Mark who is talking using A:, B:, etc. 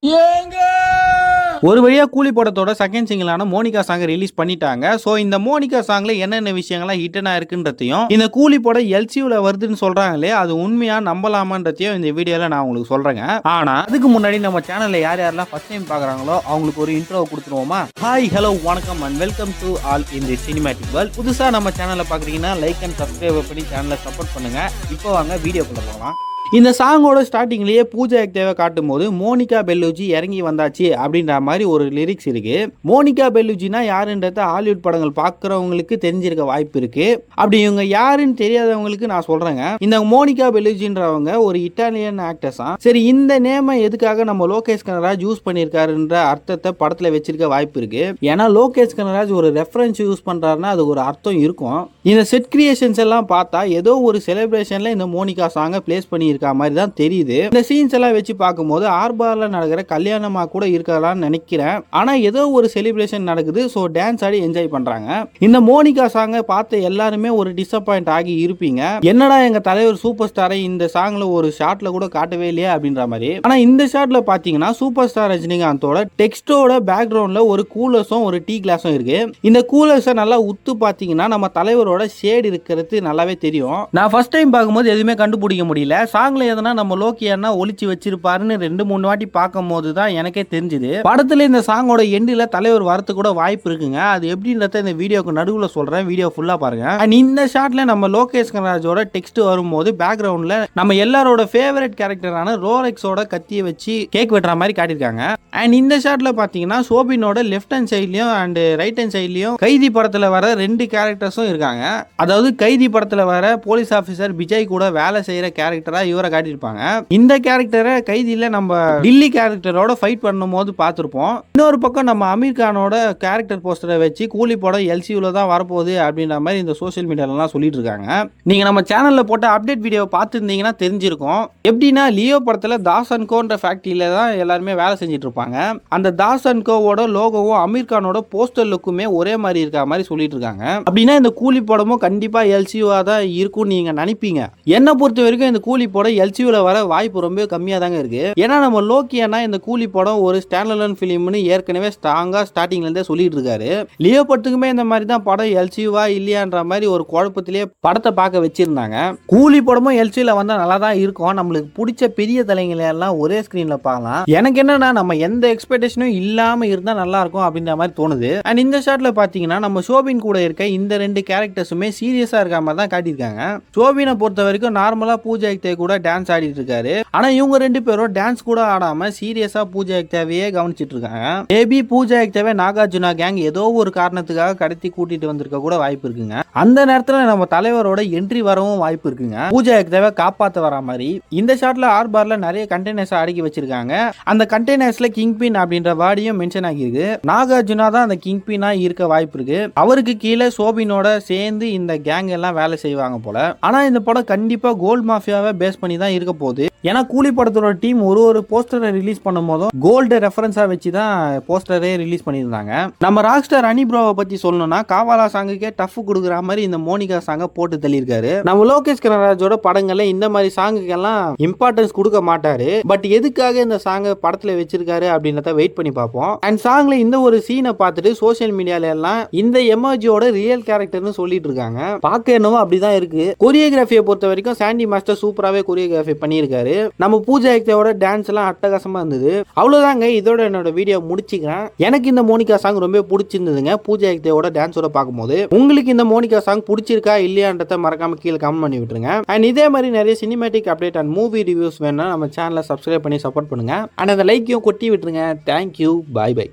A: ஏங்க
B: ஒரு வழியா கூலி படத்தோட செகண்ட் சிங்கிளான மோனிகா சாங் ரிலீஸ் பண்ணிட்டாங்க. சோ இந்த மோனிகா சாங்ல என்னென்ன விஷயங்கள்லாம் ஹிட்டனா இருக்குன்றதையும், இந்த கூலி படம் எல்சியூல வருதுன்னு சொல்றாங்களே அது உண்மையா நம்பலாமான்றதையும் இந்த வீடியோல நான் உங்களுக்கு சொல்றேங்க. ஆனா அதுக்கு முன்னாடி நம்ம சேனல்ல யார் யாரெல்லாம் ஃபர்ஸ்ட் டைம் பாக்குறாங்களோ அவங்களுக்கு ஒரு இன்ட்ரோ கொடுத்துருவோமா? ஹாய் ஹலோ வணக்கம் and welcome to all in the cinematic world. புதுசா நம்ம சேனலை பாக்குறீங்கன்னா லைக் அண்ட் சப்ஸ்கிரைப் பண்ணி சேனலை சப்போர்ட் பண்ணுங்க. இப்போ வாங்க வீடியோக்குள்ள போகலாம். இந்த சாங்கோட ஸ்டார்டிங்லேயே பூஜா ஹெக்டேவை காட்டும் போது மோனிகா பெல்லூஜி இறங்கி வந்தாச்சு அப்படின்ற மாதிரி ஒரு லிரிக்ஸ் இருக்கு. மோனிகா பெல்லூஜினா யாருன்றத ஹாலிவுட் படங்கள் பார்க்குறவங்களுக்கு தெரிஞ்சிருக்க வாய்ப்பு இருக்கு. அப்படி இவங்க யாருன்னு தெரியாதவங்களுக்கு நான் சொல்றேங்க. இந்த மோனிகா பெல்லூஜின்றவங்க ஒரு இட்டாலியன் ஆக்டர்ஸா. சரி, இந்த நேமை எதுக்காக நம்ம லோகேஷ் கனகராஜ் யூஸ் பண்ணியிருக்காருன்ற அர்த்தத்தை படத்தில் வச்சிருக்க வாய்ப்பு இருக்கு. ஏன்னா லோகேஷ் கனகராஜ் ஒரு ரெஃபரன்ஸ் யூஸ் பண்றாருன்னா அது ஒரு அர்த்தம் இருக்கும். இந்த செட் கிரியேஷன்ஸ் எல்லாம் பார்த்தா ஏதோ ஒரு செலிப்ரேஷன்ல இந்த மோனிகா சாங்கை பிளேஸ் பண்ணியிருக்க மாதிரி தான் தெரியுது. இந்த சீன்ஸ் எல்லாம் வச்சு பார்க்கும்போது ஆர்பார்ல நடக்கிற கல்யாணமா கூட இருக்கலாம்னு நினைக்கிறேன். ஆனா ஏதோ ஒரு செலிப்ரேஷன் நடக்குது. சோ டான்ஸ் ஆடி என்ஜாய் பண்றாங்க. இந்த மோனிகா சாங்கை பார்த்து எல்லாருமே ஒரு டிசப்பாயிண்ட் ஆகி இருப்பீங்க. என்னடா எங்க தலைவர் சூப்பர் ஸ்டாரை இந்த சாங்ல ஒரு ஷாட்ல கூட காட்டவே இல்லையா அப்படின்ற மாதிரி. ஆனா இந்த ஷாட்ல பாத்தீங்கன்னா சூப்பர் ஸ்டார் ரஜினிகாந்தோட டெக்ஸ்டோட பேக்ரவுண்ட்ல ஒரு கூலர்ஸும் ஒரு டீ கிளாஸும் இருக்கு. இந்த கூலர்ஸை நல்லா உத்து பாத்தீங்கன்னா நம்ம தலைவரோட ஷேட் இருக்கிறது நல்லாவே தெரியும். நான் ஃபர்ஸ்ட் டைம் பார்க்கும்போது எதுவுமே கண்டுபிடிக்க முடியல. சாங்ல எதனா நம்ம லோக்கி அண்ணா ஒளிச்சு வச்சிருப்பாருன்னு 2-3 வாட்டி பார்க்கும் போது தான் எனக்கே தெரிஞ்சுது. படத்துல இந்த சாங்கோட எண்டில் தலைவர் வரத்து கூட வாய்ப்பு இருக்குங்க. அது எப்படின்றத இந்த வீடியோக்கு நடுவில் சொல்றேன். வீடியோ ஃபுல்லா பாருங்க. அண்ட் இந்த ஷாட்ல நம்ம லோகேஷ் கனகராஜோட டெக்ஸ்ட் வரும்போது பேக்ரவுண்ட்ல நம்ம எல்லாரோட ஃபேவரட் கேரக்டரான ரோலெக்ஸோட கத்தியை வச்சு கேக் வெட்டுற மாதிரி காட்டியிருக்காங்க. அண்ட் இந்த ஷாட்ல பாத்தீங்கன்னா சோபினோட லெஃப்ட் ஹேண்ட் சைட்லயும் அண்ட் ரைட் ஹேண்ட் சைட்லயும் கைதி படத்துல வர 2 கேரக்டர்ஸும் இருக்காங்க. அதாவது கைதி படத்துல வர போலீஸ் ஆபீசர் விஜய் கூட வேலை செய்யற கேரக்டரா இவரை காட்டியிருப்பாங்க. இந்த கேரக்டரை கைதியில நம்ம டில்லி கேரக்டரோட ஃபைட் பண்ணும்போது பார்த்திருப்போம். இன்னொரு பக்கம் நம்ம அமீர் கானோட கேரக்டர் போஸ்டரை வச்சு கூலி படம் எல்சியூல தான் வரப்போகுது அப்படின்ற மாதிரி இந்த சோசியல் மீடியாலாம் சொல்லிட்டு இருக்காங்க. நீங்க நம்ம சேனல்ல போட்ட அப்டேட் வீடியோ பார்த்துருந்தீங்கன்னா தெரிஞ்சிருக்கும். எப்படின்னா லியோ படத்துல தாஸ் அண்ட் கோன்ற ஃபேக்டரியில தான் எல்லாருமே வேலை செஞ்சுட்டு இருப்பாங்க. அந்த தாஸ் அண்ட் கோவோட லோகோவும் அமீர் கானோட போஸ்டர் லுக்குமே ஒரே மாதிரி இருக்க மாதிரி சொல்லிட்டு இருக்காங்க. அப்படின்னா இந்த கூலி படமும் கண்டிப்பா எல்சியூவா தான் இருக்கும்னு நீங்க நினைப்பீங்க. என்ன பொறுத்த வரைக்கும் இந்த கூலி படம் எல்சியூல வர வாய்ப்பு ரொம்ப கம்மியா தாங்க இருக்கு. ஏன்னா நம்ம லோக்கியானா இந்த கூலி படம் ஒரு ஸ்டாண்டலோன் ஃபிலிம்னு ஏற்கனவே ஸ்ட்ராங்கா ஸ்டார்டிங்ல இருந்தே சொல்லிட்டு இருக்காரு. லியோ படத்துக்குமே இந்த மாதிரி தான் படம் எல்சியூவா இல்லையான்ற மாதிரி ஒரு குழப்பத்திலேயே படத்தை பார்க்க வச்சிருந்தாங்க. கூலி படமும் எல்சியூல வந்தா நல்லா தான் இருக்கும். நம்மளுக்கு பிடிச்ச பெரிய தலைங்களை எல்லாம் ஒரே ஸ்கிரீன்ல பார்க்கலாம். எனக்கு என்னன்னா நம்ம எந்த எக்ஸ்பெக்டேஷனும் இல்லாம இருந்தா நல்லா இருக்கும் அப்படின்ற மாதிரி தோணுது. அண்ட் இந்த ஷாட்ல பாத்தீங்கன்னா நம்ம சோபின் கூட இருக்க இந்த 2 கேரக்டர்ஸுமே சீரியஸா இருக்க மாதிரி தான் காட்டியிருக்காங்க. சோபினை பொறுத்த வரைக்கும் நார்மலா பூஜா ஹெக்டே கூட டான்ஸ் ஆடிட்டு இருக்காரு. ஆனா இவங்க 2 பேரும் டான்ஸ் கூட ஆடாம சீரியஸா பூஜா ஹெக்டேவையே கவனிச்சிட்டு இருக்காங்க. மேபி பூஜா ஹெக்டேவை நாகார்ஜுனா கேங் ஏதோ ஒரு காரணத்துக்காக கடத்தி கூட்டிட்டு வந்திருக்க கூட வாய்ப்பு இருக்குங்க. அந்த நேரத்துல நம்ம தலைவரோட என்ட்ரி வரவும் வாய்ப்பு இருக்குங்க. பூஜா ஹெக்டேவை காப்பாத்த வர மாதிரி. இந்த ஷாட்ல ஆர்பார்ல நிறைய கண்டெய்னர்ஸ் அடுக்கி வச்சிருக்காங்க. அந்த கண்டெய்னர்ஸ்ல கிங் பின் அப்படின்ற வார்டியும் மென்ஷன் ஆகியிருக்கு. நாகார்ஜுனா தான் அந்த கிங் பின்னா இருக்க வாய்ப்பு இருக்கு. அவருக்கு கீழே சோபினோட சேர்ந்து இந்த கேங் எல்லாம் வேலை செய்வாங்க போல. ஆனா இந்த படம் கண்டிப்பா கோல்ட் மாஃபியாவை பேஸ் பண்ணி தான் இருக்க போகுது. ஏன்னா கூலி படத்தோட டீம் ஒரு போஸ்டரை ரிலீஸ் பண்ணும் போதும் கோல்டு ரெஃபரன்ஸா வச்சு தான் போஸ்டரே ரிலீஸ் பண்ணியிருந்தாங்க. நம்ம ராக் ஸ்டார் அனி ப்ரோவை பத்தி சொல்லணும்னா காவாலா சாங்குக்கே டஃப் கொடுக்குற மாதிரி இந்த மோனிகா சாங்கை போட்டு தள்ளியிருக்காரு. நம்ம லோகேஷ் கனகராஜோட படங்கள்ல இந்த மாதிரி சாங்குக்கெல்லாம் இம்பார்ட்டன்ஸ் கொடுக்க மாட்டாரு. பட் எதுக்காக இந்த சாங்கை படத்துல வச்சிருக்காரு அப்படின்றத வெயிட் பண்ணி பார்ப்போம். அண்ட் சாங்ல இந்த ஒரு சீனை பார்த்துட்டு சோசியல் மீடியால எல்லாம் இந்த எமோஜியோட ரியல் கேரக்டர்னு சொல்லிட்டு இருக்காங்க. பார்க்க என்னவோ அப்படிதான் இருக்கு. கொரியோகிராஃபியை பொறுத்த வரைக்கும் சாண்டி மாஸ்டர் சூப்பராகவே கொரியோகிராஃபி பண்ணியிருக்காரு. நம்ம பூஜா ஹெக்டேவோட டான்ஸ் எல்லாம் அட்டகாசமா இருந்தது. அவ்வளவுதாங்க, இதோட என்னோட வீடியோ முடிச்சுக்கிறேன். எனக்கு இந்த மோனிகா சாங் ரொம்ப பிடிச்சிருந்ததுங்க. பூஜா ஹெக்டேவோட டான்ஸோட பார்க்கும்போது உங்களுக்கு இந்த மோனிகா சாங் பிடிச்சிருக்கா இல்லையான்றத மறக்காம கீழே கமெண்ட் பண்ணி விட்டுருங்க. அண்ட் இதே மாதிரி நிறைய cinematic update and movie reviews வேணும்னா நம்ம சேனலை சப்ஸ்கிரைப் பண்ணி சப்போர்ட் பண்ணுங்க. அண்ட் அந்த லைக்கையும் கொட்டி விட்டுருங்க. தேங்க்யூ, பாய் பாய்.